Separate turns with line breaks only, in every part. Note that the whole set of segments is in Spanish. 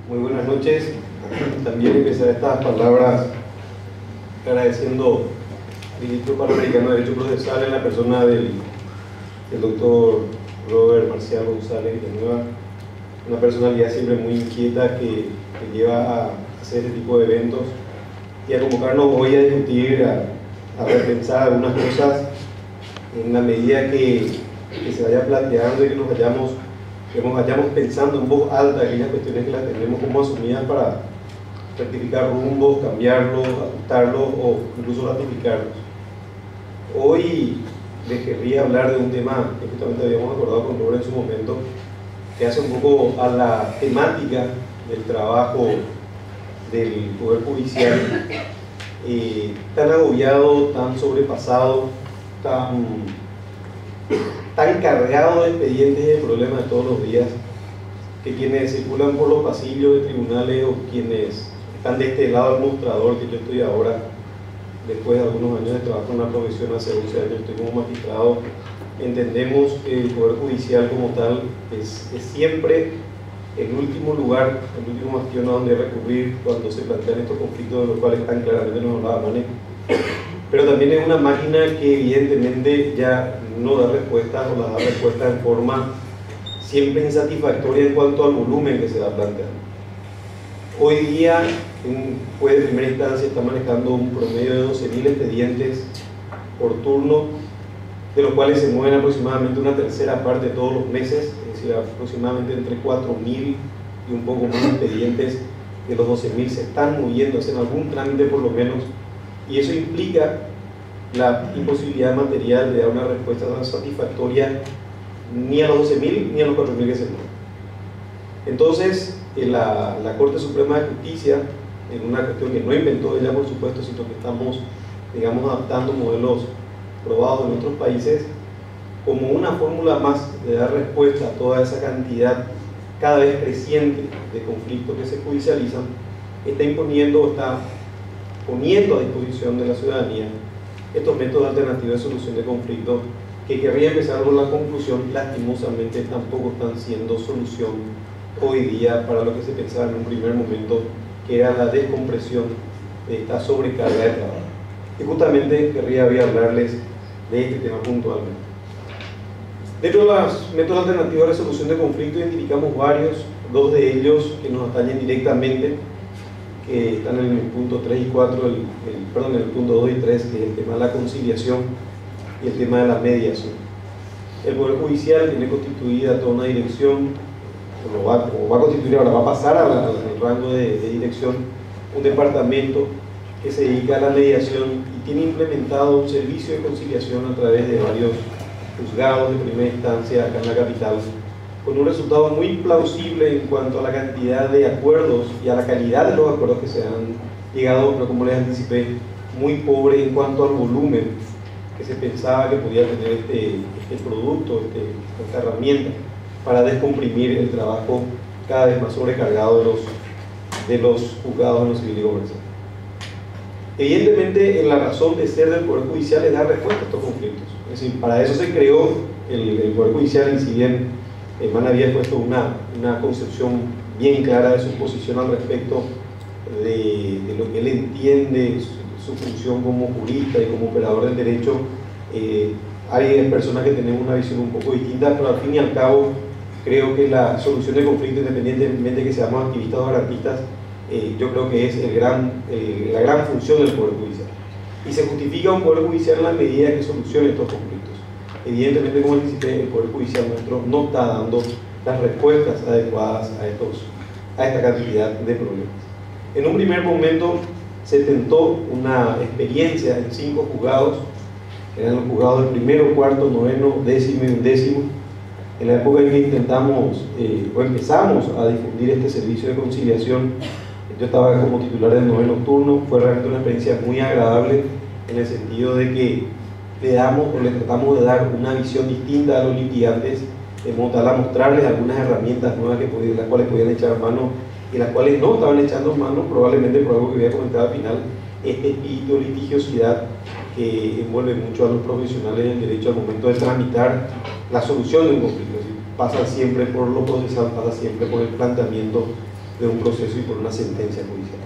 Muy buenas noches. También empezar estas palabras agradeciendo al Instituto Panamericano de Derecho Procesal en la persona del doctor Robert Marcial González Villanueva, una personalidad siempre muy inquieta que lleva a hacer este tipo de eventos y a convocarnos hoy a discutir, a repensar algunas cosas en la medida que se vaya planteando y que nos vayamos pensando en voz alta aquellas cuestiones que las tenemos como asumidas para rectificar rumbos, cambiarlos, ajustarlos o incluso ratificarlos. Hoy les querría hablar de un tema que justamente habíamos acordado con Robert en su momento, que hace un poco a la temática del trabajo del Poder Judicial, tan agobiado, tan sobrepasado, tan cargado de expedientes y de problemas de todos los días, que quienes circulan por los pasillos de tribunales o quienes están de este lado del mostrador que yo estoy ahora, después de algunos años de trabajo en una profesión, hace 11 años estoy como magistrado, entendemos que el Poder Judicial como tal es siempre el último lugar, el último bastión a donde recurrir cuando se plantean estos conflictos de los cuales tan claramente nos hablaba Mane. Pero también es una máquina que evidentemente ya no da respuestas o las da respuestas en forma siempre insatisfactoria en cuanto al volumen que se va planteando. Hoy día un juez de primera instancia está manejando un promedio de 12.000 expedientes por turno, de los cuales se mueven aproximadamente una tercera parte todos los meses, es decir, aproximadamente entre 4.000 y un poco más expedientes de los 12.000 se están moviendo, hacen algún trámite por lo menos, y eso implica la imposibilidad material de dar una respuesta satisfactoria ni a los 12.000 ni a los 4.000 que se mueven. Entonces, la Corte Suprema de Justicia, en una cuestión que no inventó ella, por supuesto, sino que estamos, digamos, adaptando modelos probados en otros países, como una fórmula más de dar respuesta a toda esa cantidad cada vez creciente de conflictos que se judicializan, está poniendo a disposición de la ciudadanía estos métodos alternativos de solución de conflictos que querría empezar con la conclusión, lastimosamente tampoco están siendo solución hoy día para lo que se pensaba en un primer momento, que era la descompresión de esta sobrecarga de trabajo. Y justamente querría hablarles de este tema puntualmente. Dentro de los métodos alternativos de resolución de conflictos identificamos varios, dos de ellos que nos atañen directamente, que están en el punto 3 y 4, en el punto 2 y 3, que es el tema de la conciliación y el tema de la mediación. El Poder Judicial tiene constituida toda una dirección, como va a constituir ahora, va a pasar al rango de dirección, un departamento que se dedica a la mediación y tiene implementado un servicio de conciliación a través de varios juzgados de primera instancia acá en la capital, con un resultado muy plausible en cuanto a la cantidad de acuerdos y a la calidad de los acuerdos que se han llegado, pero como les anticipé, muy pobre en cuanto al volumen que se pensaba que podía tener este producto, esta herramienta para descomprimir el trabajo cada vez más sobrecargado de los juzgados en lo civil y comercial. Evidentemente, en la razón de ser del Poder Judicial es dar respuesta a estos conflictos. Es decir, para eso se creó el Poder Judicial, y si bien Man había puesto una concepción bien clara de su posición al respecto de lo que él entiende, su función como jurista y como operador del derecho, hay personas que tenemos una visión un poco distinta, pero al fin y al cabo creo que la solución de conflictos, independientemente de que seamos activistas o garantistas, yo creo que es la gran función del Poder Judicial. Y se justifica un Poder Judicial en la medida que solucione estos conflictos. Evidentemente, como anticipé, el Poder Judicial nuestro no está dando las respuestas adecuadas a esta cantidad de problemas. En un primer momento se tentó una experiencia en 5 juzgados, eran los juzgados del primero, cuarto, noveno, décimo y undécimo. En la época en que intentamos o empezamos a difundir este servicio de conciliación, yo estaba como titular del noveno turno, fue realmente una experiencia muy agradable en el sentido de que le tratamos de dar una visión distinta a los litigantes, de modo tal a mostrarles algunas herramientas nuevas las cuales podían echar mano y las cuales no estaban echando mano, probablemente por algo que voy a comentar al final, este espíritu de litigiosidad que envuelve mucho a los profesionales del derecho al momento de tramitar la solución de un conflicto. Es decir, pasa siempre por lo procesal, pasa siempre por el planteamiento de un proceso y por una sentencia judicial.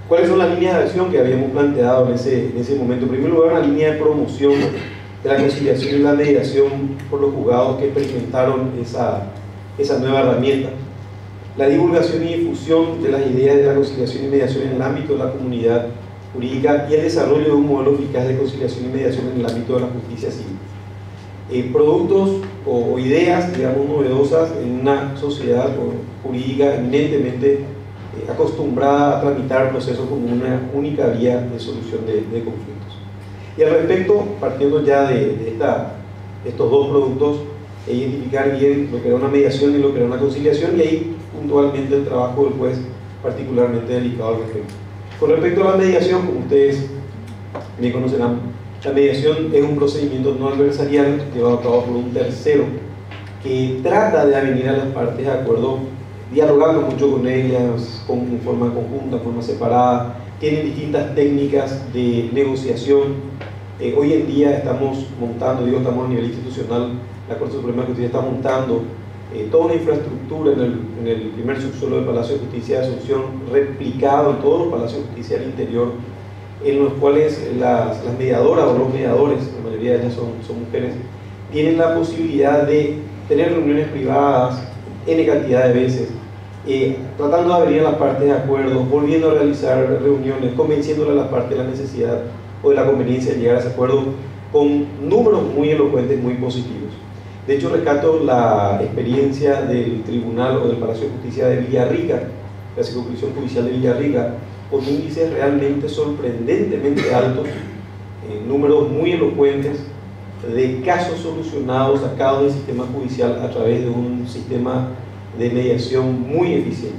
¿Cuáles son las líneas de acción que habíamos planteado en ese momento? En primer lugar, una línea de promoción de la conciliación y la mediación por los juzgados que experimentaron esa nueva herramienta. La divulgación y difusión de las ideas de la conciliación y mediación en el ámbito de la comunidad jurídica y el desarrollo de un modelo eficaz de conciliación y mediación en el ámbito de la justicia civil. Productos o ideas, digamos, novedosas en una sociedad jurídica eminentemente acostumbrada a tramitar procesos como una única vía de solución de conflictos. Y al respecto, partiendo ya de estos dos productos, identificar bien lo que era una mediación y lo que era una conciliación, y ahí puntualmente el trabajo del juez particularmente delicado al respecto. Con respecto a la mediación, como ustedes me conocerán, la mediación es un procedimiento no adversarial llevado a cabo por un tercero que trata de avenir a las partes de acuerdo, dialogando mucho con ellas, en forma conjunta, en forma separada. Tienen distintas técnicas de negociación. Hoy en día estamos montando, estamos a nivel institucional, la Corte Suprema de Justicia está montando toda una infraestructura en el primer subsuelo del Palacio de Justicia de Asunción, replicado en todos los palacios de justicia del interior, en los cuales las mediadoras o los mediadores, la mayoría de ellas son mujeres, tienen la posibilidad de tener reuniones privadas N cantidad de veces, tratando de venir a las partes de acuerdo, volviendo a realizar reuniones, convenciéndole a las partes de la necesidad o de la conveniencia de llegar a ese acuerdo, con números muy elocuentes, muy positivos. De hecho, rescato la experiencia del Tribunal o del Palacio de Justicia de Villarrica, la Circunscripción Judicial de Villarrica, con índices realmente sorprendentemente altos, números muy elocuentes de casos solucionados, sacados del sistema judicial a través de un sistema de mediación muy eficiente.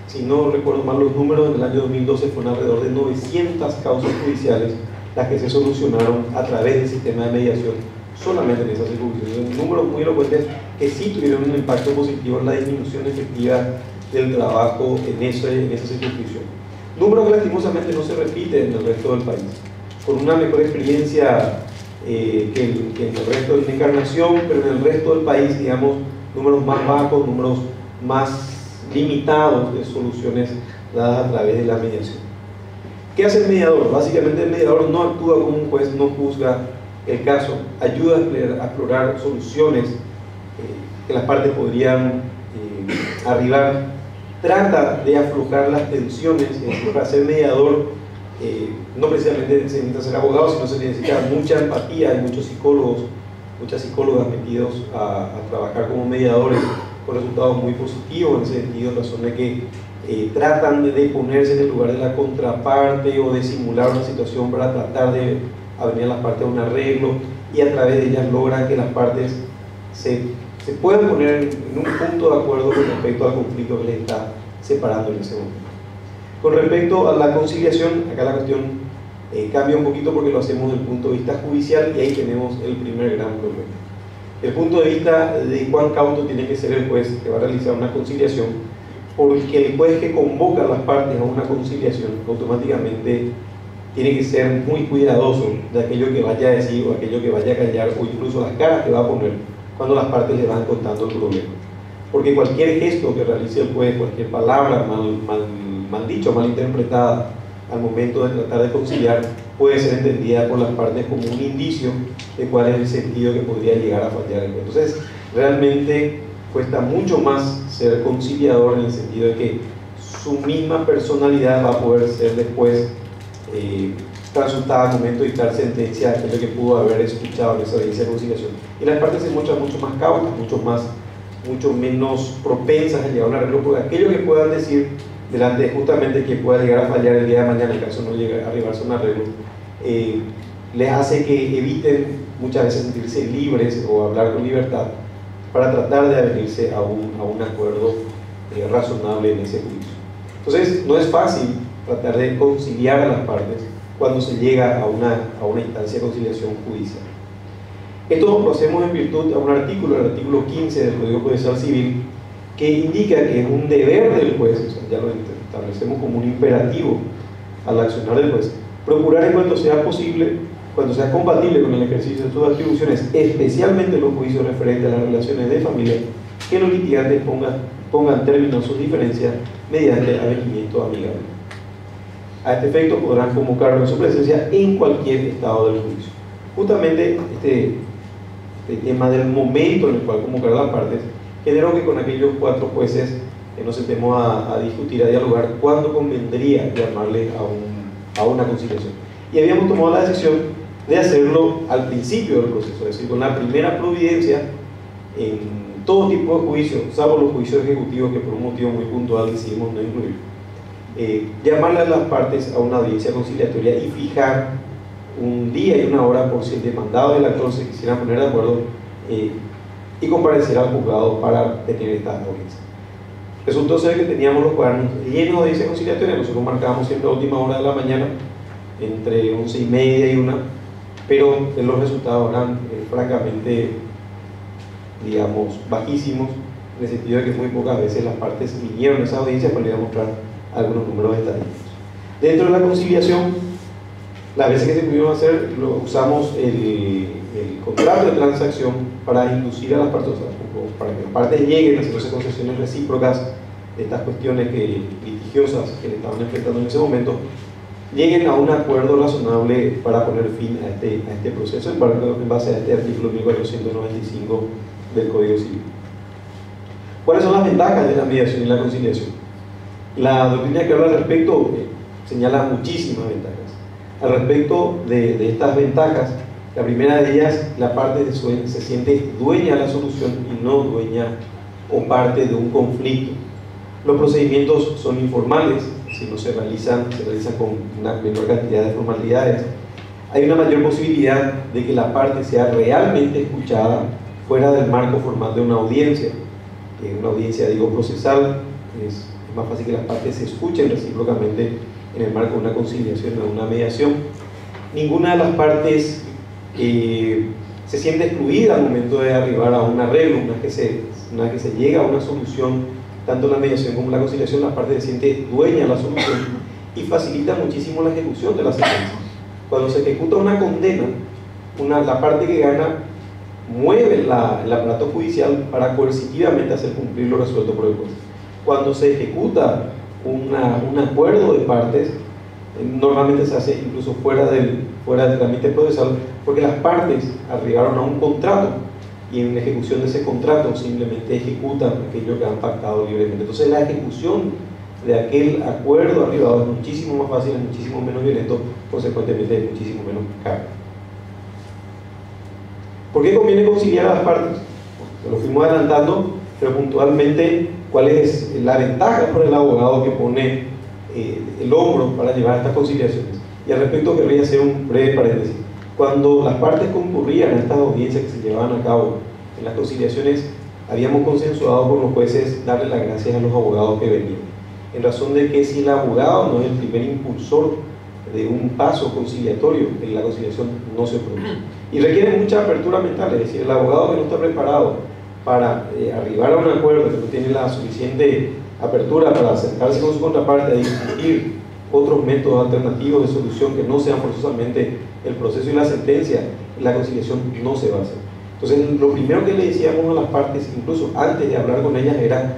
Si no recuerdo mal los números, en el año 2012 fueron alrededor de 900 causas judiciales las que se solucionaron a través del sistema de mediación solamente en esas circunscripciones. Números muy elocuentes que sí tuvieron un impacto positivo en la disminución efectiva del trabajo en esa circunscripción. Números que lastimosamente no se repiten en el resto del país, con una mejor experiencia que en el resto de la encarnación, pero en el resto del país, digamos, números más bajos, números más limitados de soluciones dadas a través de la mediación. ¿Qué hace el mediador? Básicamente el mediador no actúa como un juez, no juzga el caso, ayuda a explorar soluciones que las partes podrían arribar, trata de aflojar las tensiones. Para ser mediador no precisamente se necesita ser abogado, sino se necesita mucha empatía. Hay muchos psicólogos, muchas psicólogas metidos a trabajar como mediadores con resultados muy positivos en ese sentido, en razón de que tratan de ponerse en el lugar de la contraparte o de simular una situación para tratar de avenir a las partes a un arreglo, y a través de ellas logran que las partes se puedan poner en un punto de acuerdo con respecto al conflicto que les está separando en ese momento. Con respecto a la conciliación, acá la cuestión cambia un poquito porque lo hacemos desde el punto de vista judicial, y ahí tenemos el primer gran problema. El punto de vista de cuán cauto tiene que ser el juez que va a realizar una conciliación, porque el juez que convoca a las partes a una conciliación automáticamente tiene que ser muy cuidadoso de aquello que vaya a decir o aquello que vaya a callar, o incluso las caras que va a poner cuando las partes le van contando el problema. Porque cualquier gesto que realice el juez, cualquier palabra mal dicha, mal interpretada al momento de tratar de conciliar, puede ser entendida por las partes como un indicio de cuál es el sentido que podría llegar a fallar. Entonces, realmente cuesta mucho más ser conciliador, en el sentido de que su misma personalidad va a poder ser después consultada al momento de dictar sentencia a aquello que pudo haber escuchado en esa audiencia de conciliación. Y las partes se muestran mucho más cautas, mucho menos propensas a llegar a un arreglo, porque aquello que puedan decir delante justamente que pueda llegar a fallar el día de mañana, en caso no llegue a arribarse a un arreglo, les hace que eviten muchas veces sentirse libres o hablar con libertad para tratar de adherirse a un acuerdo razonable en ese juicio. Entonces, no es fácil tratar de conciliar a las partes cuando se llega a una instancia de conciliación judicial. Esto lo hacemos en virtud de un artículo, el artículo 15 del Código Procesal Civil, que indica que es un deber del juez, o sea, ya lo establecemos como un imperativo al accionar del juez, procurar en cuanto sea posible, cuando sea compatible con el ejercicio de sus atribuciones, especialmente los juicios referentes a las relaciones de familia, que los litigantes pongan pongan término a sus diferencias mediante avenimiento amigable. A este efecto podrán convocarlo en su presencia en cualquier estado del juicio. Justamente este tema del momento en el cual convocar a las partes generó que con aquellos 4 jueces nos sentemos a discutir, a dialogar cuándo convendría llamarle a una conciliación. Y habíamos tomado la decisión de hacerlo al principio del proceso, es decir, con la primera providencia en todo tipo de juicios, salvo los juicios ejecutivos que por un motivo muy puntual decidimos no incluir. Llamarle a las partes a una audiencia conciliatoria y fijar un día y una hora por si el demandado y el actor se quisieran poner de acuerdo y comparecer al juzgado para tener esta audiencia. Resultó ser que teníamos los cuadernos llenos de audiencia conciliatoria. Nosotros marcábamos siempre a última hora de la mañana, entre 11:30 y 1, pero los resultados eran francamente, digamos, bajísimos, en el sentido de que muy pocas veces las partes vinieron a esa audiencia para ir a mostrar algunos números estadísticos. Dentro de la conciliación, las veces que se pudieron hacer, usamos el contrato de transacción para inducir a las partes, o sea, para que las partes lleguen a hacerse concesiones recíprocas de estas cuestiones litigiosas que le estaban enfrentando en ese momento, lleguen a un acuerdo razonable para poner fin a este proceso en base a este artículo 1495 del Código Civil. ¿Cuáles son las ventajas de la mediación y la conciliación? La doctrina que habla al respecto señala muchísimas ventajas. Al respecto de estas ventajas, la primera de ellas, la parte se siente dueña de la solución y no dueña o parte de un conflicto. Los procedimientos son informales, si no se realizan con una menor cantidad de formalidades. Hay una mayor posibilidad de que la parte sea realmente escuchada fuera del marco formal de una audiencia. Una audiencia, digo, procesal, es más fácil que las partes se escuchen recíprocamente en el marco de una conciliación o de una mediación. Ninguna de las partes se siente excluida al momento de arribar a un arreglo. Una vez que se llega a una solución, tanto en la mediación como en la conciliación, la parte se siente dueña de la solución y facilita muchísimo la ejecución de la sentencia. Cuando se ejecuta una condena, la parte que gana mueve el aparato judicial para coercitivamente hacer cumplir lo resuelto por el juez. Cuando se ejecuta un acuerdo de partes, normalmente se hace incluso fuera del trámite procesal, porque las partes arribaron a un contrato y en la ejecución de ese contrato simplemente ejecutan aquello que han pactado libremente. Entonces la ejecución de aquel acuerdo arribado es muchísimo más fácil, es muchísimo menos violento, consecuentemente es muchísimo menos caro. ¿Por qué conviene conciliar a las partes? Lo fuimos adelantando, pero puntualmente, ¿cuál es la ventaja por el abogado que pone el hombro para llevar estas conciliaciones? Y al respecto querría hacer un breve paréntesis. Cuando las partes concurrían a estas audiencias que se llevaban a cabo en las conciliaciones, habíamos consensuado con los jueces darle las gracias a los abogados que venían, en razón de que si el abogado no es el primer impulsor de un paso conciliatorio, en la conciliación no se produce. Y requiere mucha apertura mental, es decir, el abogado que no está preparado para arribar a un acuerdo, que no tiene la suficiente apertura para acercarse con su contraparte a discutir otros métodos alternativos de solución que no sean forzosamente el proceso y la sentencia, la conciliación no se va a hacer. Entonces, lo primero que le decíamos a las partes, incluso antes de hablar con ellas, era: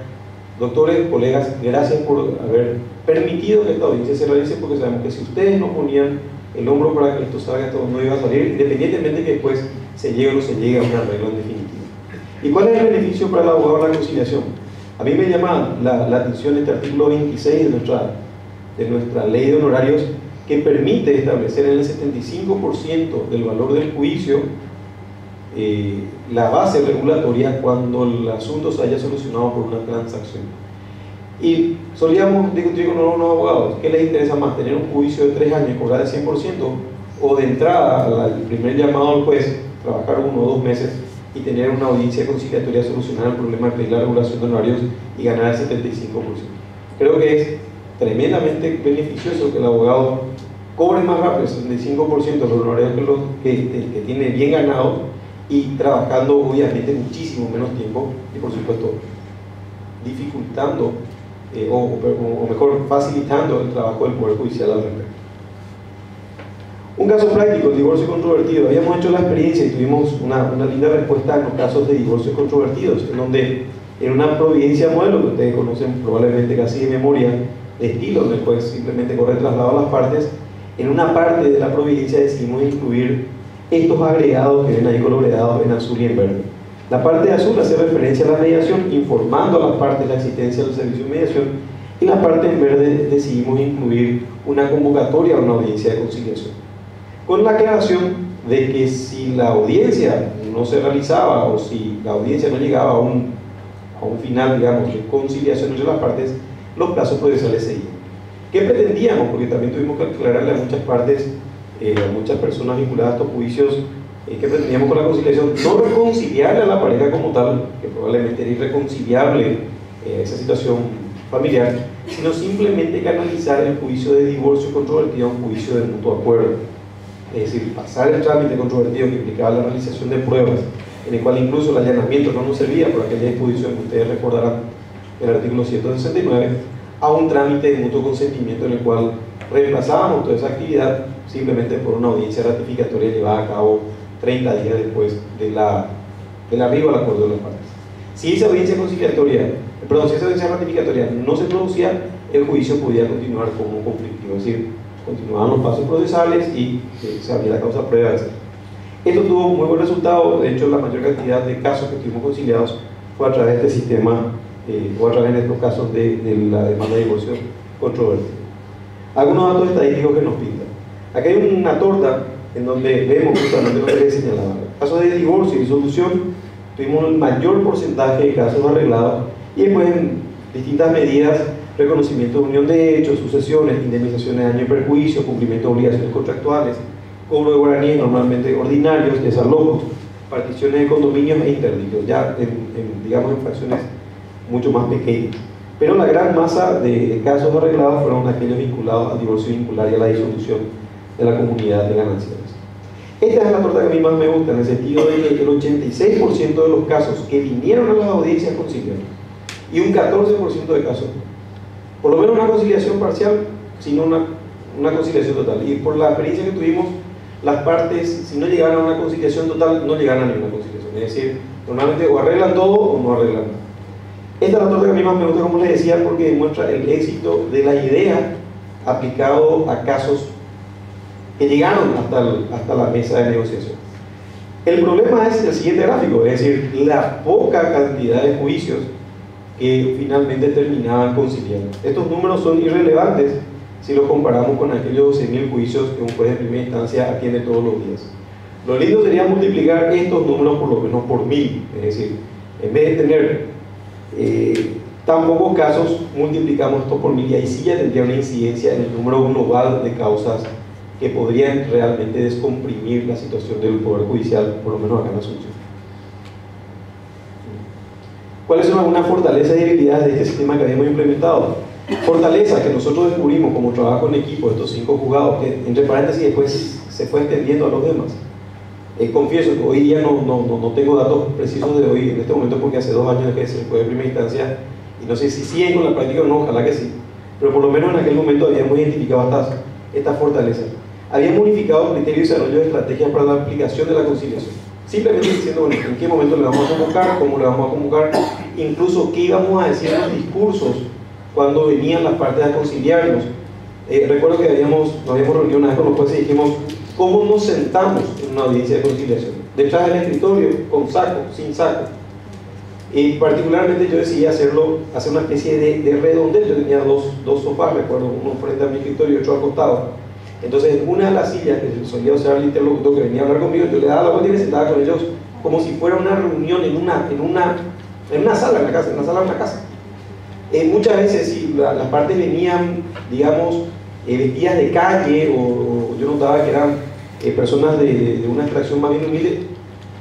doctores, colegas, gracias por haber permitido que esta audiencia se realice, porque sabemos que si ustedes no ponían el hombro para que esto salga, esto no iba a salir, independientemente de que después se llegue o no se llegue a un arreglo en definitiva. ¿Y cuál es el beneficio para el abogado de la conciliación? A mí me llama la atención este artículo 26 de nuestra ley de honorarios, que permite establecer en el 75% del valor del juicio la base regulatoria cuando el asunto se haya solucionado por una transacción. Y solíamos discutir con unos abogados: ¿qué les interesa más, tener un juicio de 3 años y cobrar el 100%, o de entrada al primer llamado al juez trabajar 1 o 2 meses y tener una audiencia conciliatoria, solucionar el problema de la regulación de honorarios y ganar el 75%? Creo que es tremendamente beneficioso que el abogado cobre más rápido, el 75% de los honorarios que tiene bien ganado, y trabajando obviamente muchísimo menos tiempo y, por supuesto, dificultando o mejor facilitando el trabajo del Poder Judicial al respecto. Un caso práctico: el divorcio controvertido. Habíamos hecho la experiencia y tuvimos una linda respuesta en los casos de divorcios controvertidos, en donde en una providencia modelo que ustedes conocen probablemente casi de memoria, de estilo, donde el juez simplemente corre traslado a las partes. En una parte de la providencia decidimos incluir estos agregados que ven ahí coloreados en azul y en verde. La parte de azul hace referencia a la mediación, informando a las partes la existencia del servicio de mediación, y la parte en verde decidimos incluir una convocatoria a una audiencia de conciliación, con la aclaración de que si la audiencia no se realizaba o si la audiencia no llegaba a un final, digamos, de conciliación entre las partes, los plazos procesales seguían. ¿Qué pretendíamos? Porque también tuvimos que aclararle a muchas partes, a muchas personas vinculadas a estos juicios, ¿qué pretendíamos con la conciliación? No reconciliarle a la pareja como tal, que probablemente era irreconciliable esa situación familiar, sino simplemente canalizar el juicio de divorcio controvertido a un juicio de mutuo acuerdo. Es decir, pasar el trámite controvertido que implicaba la realización de pruebas, en el cual incluso el allanamiento no nos servía por aquella disposición que ustedes recordarán del artículo 169, a un trámite de mutuo consentimiento en el cual reemplazábamos toda esa actividad simplemente por una audiencia ratificatoria llevada a cabo 30 días después del arribo al acuerdo de las partes. Si esa audiencia ratificatoria no se producía, el juicio podía continuar como conflictivo, es decir, continuaban los pasos procesales y se abría la causa prueba, etc. Esto tuvo muy buen resultado. De hecho, la mayor cantidad de casos que tuvimos conciliados fue a través de este sistema o a través de estos casos de la demanda de divorcio controvertida. Algunos datos estadísticos que nos pintan. Aquí hay una torta en donde vemos justamente lo que les señalaba. En casos de divorcio y disolución tuvimos el mayor porcentaje de casos arreglados, y después en distintas medidas: reconocimiento de unión de hechos, sucesiones, indemnizaciones de daño y perjuicio, cumplimiento de obligaciones contractuales, cobro de guaraníes normalmente ordinarios, desalojos, particiones de condominios e interdictos, ya digamos en fracciones mucho más pequeñas. Pero la gran masa de casos arreglados fueron aquellos vinculados al divorcio vincular y a la disolución de la comunidad de gananciales. Esta es la torta que a mí más me gusta, en el sentido de que el 86% de los casos que vinieron a las audiencias conciliaron, y un 14% de casos por lo menos una conciliación parcial, sino una conciliación total. Y por la experiencia que tuvimos, las partes, si no llegaban a una conciliación total, no llegaban a ninguna conciliación. Es decir, normalmente o arreglan todo o no arreglan nada. Esta es la torta que a mí más me gusta, como les decía, porque demuestra el éxito de la idea aplicado a casos que llegaron hasta la mesa de negociación. El problema es el siguiente gráfico, es decir, la poca cantidad de juicios que finalmente terminaban conciliando. Estos números son irrelevantes si los comparamos con aquellos 12.000 juicios que un juez de primera instancia atiende todos los días. Lo lindo sería multiplicar estos números por lo menos por 1000, es decir, en vez de tener tan pocos casos, multiplicamos esto por 1000, y ahí sí ya tendría una incidencia en el número global de causas que podrían realmente descomprimir la situación del Poder Judicial, por lo menos acá en Asunción. ¿Cuáles son algunas fortalezas y debilidades de este sistema que habíamos implementado? Fortalezas que nosotros descubrimos como trabajo en equipo, estos 5 juzgados, que entre paréntesis después se fue extendiendo a los demás. Confieso que hoy día no tengo datos precisos de hoy en este momento, porque hace 2 años que se fue de primera instancia y no sé si siguen con la práctica o no, ojalá que sí, pero por lo menos en aquel momento habíamos identificado estas fortalezas. Habíamos unificado criterios y desarrollo de estrategias para la aplicación de la conciliación, simplemente diciendo, bueno, en qué momento le vamos a convocar, cómo le vamos a convocar, incluso qué íbamos a decir en los discursos cuando venían las partes a conciliarnos. Recuerdo que nos habíamos reunido una vez con los jueces y dijimos: ¿cómo nos sentamos en una audiencia de conciliación? Detrás del escritorio, con saco, sin saco. Y particularmente yo decidí hacer una especie de redondel. Yo tenía dos sofás, recuerdo, uno frente a mi escritorio y otro al costado. Entonces, en una de las sillas que solía usar el interlocutor que venía a hablar conmigo, yo le daba la vuelta y me sentaba con ellos como si fuera una reunión en una sala en la casa, en la sala de una casa. Muchas veces, si las partes venían, digamos, vestidas de calle, o yo notaba que eran personas de una extracción más bien humilde,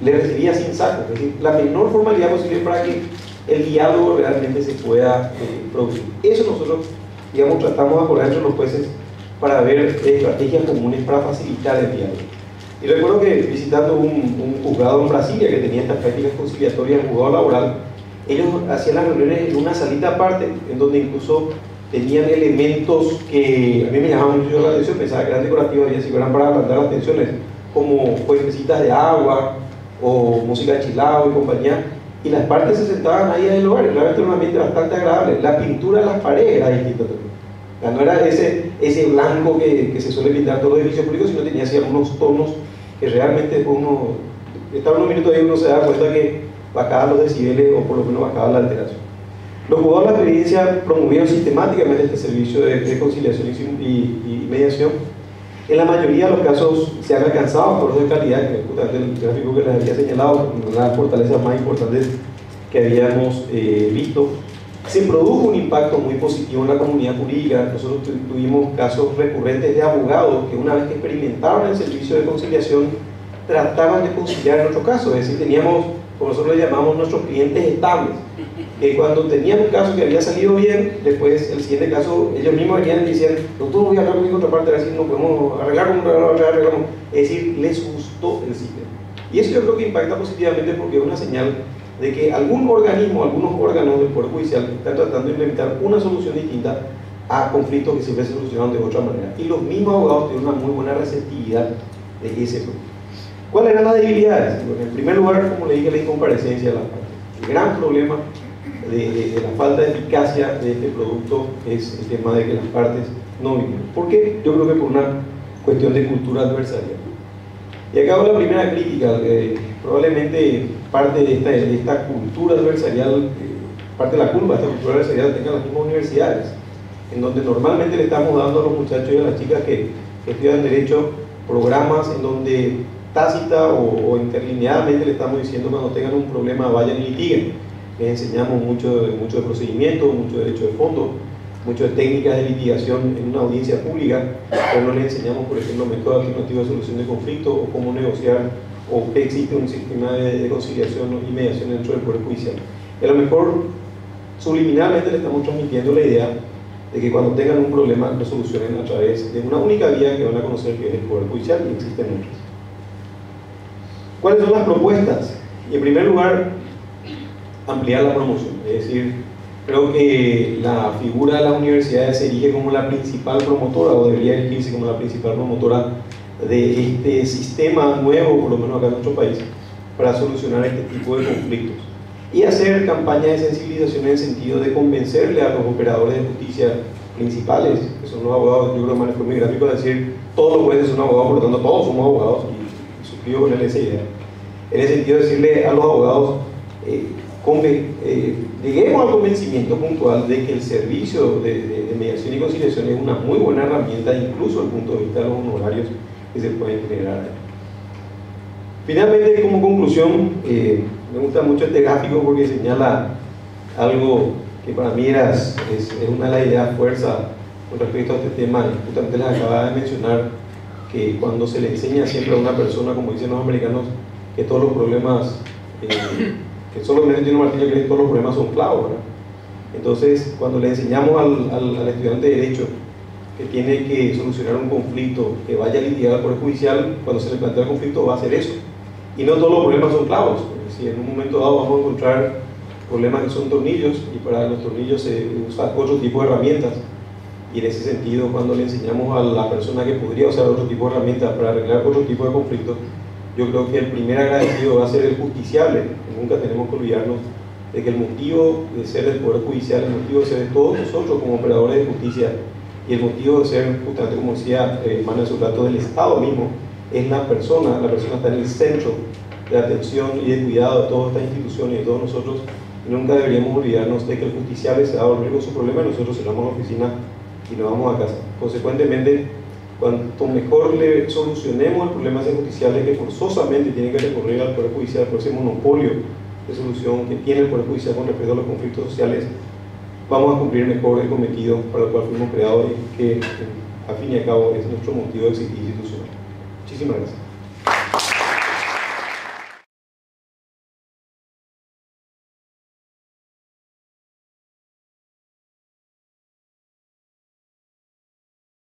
le recibía sin saco. Es decir, la menor formalidad posible para que el diálogo realmente se pueda producir. Eso nosotros, digamos, tratamos de acordar entre los jueces para ver estrategias comunes para facilitar el diálogo. Y recuerdo que visitando un juzgado en Brasilia que tenía estas prácticas conciliatorias, el juzgado laboral, ellos hacían las reuniones en una salita aparte, en donde incluso tenían elementos que a mí me llamaban mucho la atención, pensaba que eran decorativos y así eran para ablandar las tensiones, como fuentecitas de agua o música chilao y compañía, y las partes se sentaban ahí en el lugar, y realmente era un ambiente bastante agradable. La pintura de las paredes era distinta también. O sea, no era ese blanco que se suele pintar todos los edificios públicos, sino tenía así algunos tonos que realmente uno, estaba unos minutos ahí, uno se da cuenta que bajaba los decibeles, o por lo menos bajaba la alteración. Los jugadores de la experiencia promovieron sistemáticamente este servicio de conciliación y mediación. En la mayoría de los casos se han alcanzado acuerdos de calidad, que justamente el gráfico que les había señalado, una de las fortalezas más importantes que habíamos visto. Se produjo un impacto muy positivo en la comunidad jurídica. Nosotros tuvimos casos recurrentes de abogados que, una vez que experimentaron el servicio de conciliación, trataban de conciliar en nuestro caso. Es decir, teníamos, como nosotros le llamamos, nuestros clientes estables, que cuando tenían un caso que había salido bien, después el siguiente caso, ellos mismos venían y decían: doctor, voy a hablar con mi contraparte, a ver si nos podemos arreglar como arreglamos. Es decir, les gustó el sistema. Y eso yo creo que impacta positivamente, porque es una señal de que algún organismo, algunos órganos del Poder Judicial están tratando de implementar una solución distinta a conflictos que siempre se solucionan de otra manera. Y los mismos abogados tienen una muy buena receptividad de ese producto. ¿Cuáles eran las debilidades? Bueno, en primer lugar, como le dije, la incomparecencia de las partes. El gran problema de la falta de eficacia de este producto es el tema de que las partes no vinieron. ¿Por qué? Yo creo que por una cuestión de cultura adversarial. Y acá va la primera crítica. Probablemente parte de esta cultura adversarial, parte de la culpa de esta cultura adversarial tenga las mismas universidades, en donde normalmente le estamos dando a los muchachos y a las chicas que estudian Derecho programas en donde tácita o interlineadamente le estamos diciendo: cuando tengan un problema vayan y litiguen. Les enseñamos mucho de procedimiento, mucho de derecho de fondo, mucho de técnicas de litigación en una audiencia pública, pero no les enseñamos, por ejemplo, métodos alternativos de solución de conflicto, o cómo negociar, o que existe un sistema de conciliación y mediación dentro del Poder Judicial. Y a lo mejor subliminalmente le estamos transmitiendo la idea de que cuando tengan un problema lo solucionen a través de una única vía que van a conocer, que es el Poder Judicial, y existen otras. ¿Cuáles son las propuestas? Y en primer lugar, ampliar la promoción. Es decir, creo que la figura de las universidades se erige como la principal promotora, o debería erigirse como la principal promotora de este sistema nuevo, por lo menos acá en nuestro país, para solucionar este tipo de conflictos. Y hacer campañas de sensibilización en el sentido de convencerle a los operadores de justicia principales, que son los abogados. Yo creo que fue muy gráfico decir: todos los jueces son abogados, por lo tanto todos somos abogados, y suscribo con él esa idea. En el sentido de decirle a los abogados: lleguemos al convencimiento puntual de que el servicio de mediación y conciliación es una muy buena herramienta, incluso desde el punto de vista de los honorarios que se pueden generar. Finalmente, como conclusión, me gusta mucho este gráfico porque señala algo que para mí es una de las ideas fuerza con respecto a este tema. Justamente les acababa de mencionar que cuando se le enseña siempre a una persona, como dicen los americanos, que todos los problemas, que solamente tiene un martillo, que todos los problemas son clavos, ¿verdad? Entonces, cuando le enseñamos al estudiante de Derecho que tiene que solucionar un conflicto, que vaya a litigar al Poder Judicial, cuando se le plantea el conflicto va a hacer eso. Y no todos los problemas son clavos. Si en un momento dado vamos a encontrar problemas que son tornillos, y para los tornillos se usa otro tipo de herramientas. Y en ese sentido, cuando le enseñamos a la persona que podría usar otro tipo de herramientas para arreglar otro tipo de conflictos, yo creo que el primer agradecido va a ser el justiciable. Nunca tenemos que olvidarnos de que el motivo de ser del Poder Judicial, el motivo de ser de todos nosotros como operadores de justicia, y el motivo de ser, justamente como decía Manuel hace un rato, del Estado mismo, es la persona está en el centro de atención y de cuidado de todas estas instituciones y de todos nosotros. Y nunca deberíamos olvidarnos de que el justiciable se va a dormir con su problema y nosotros cerramos la oficina y nos vamos a casa. Consecuentemente, cuanto mejor le solucionemos el problema a ese justiciable que forzosamente tiene que recurrir al Poder Judicial por ese monopolio de solución que tiene el Poder Judicial con respecto a los conflictos sociales, vamos a cumplir mejor el cometido para el cual fuimos creados, y que, al fin y al cabo, es nuestro motivo de existir institucional. Muchísimas gracias.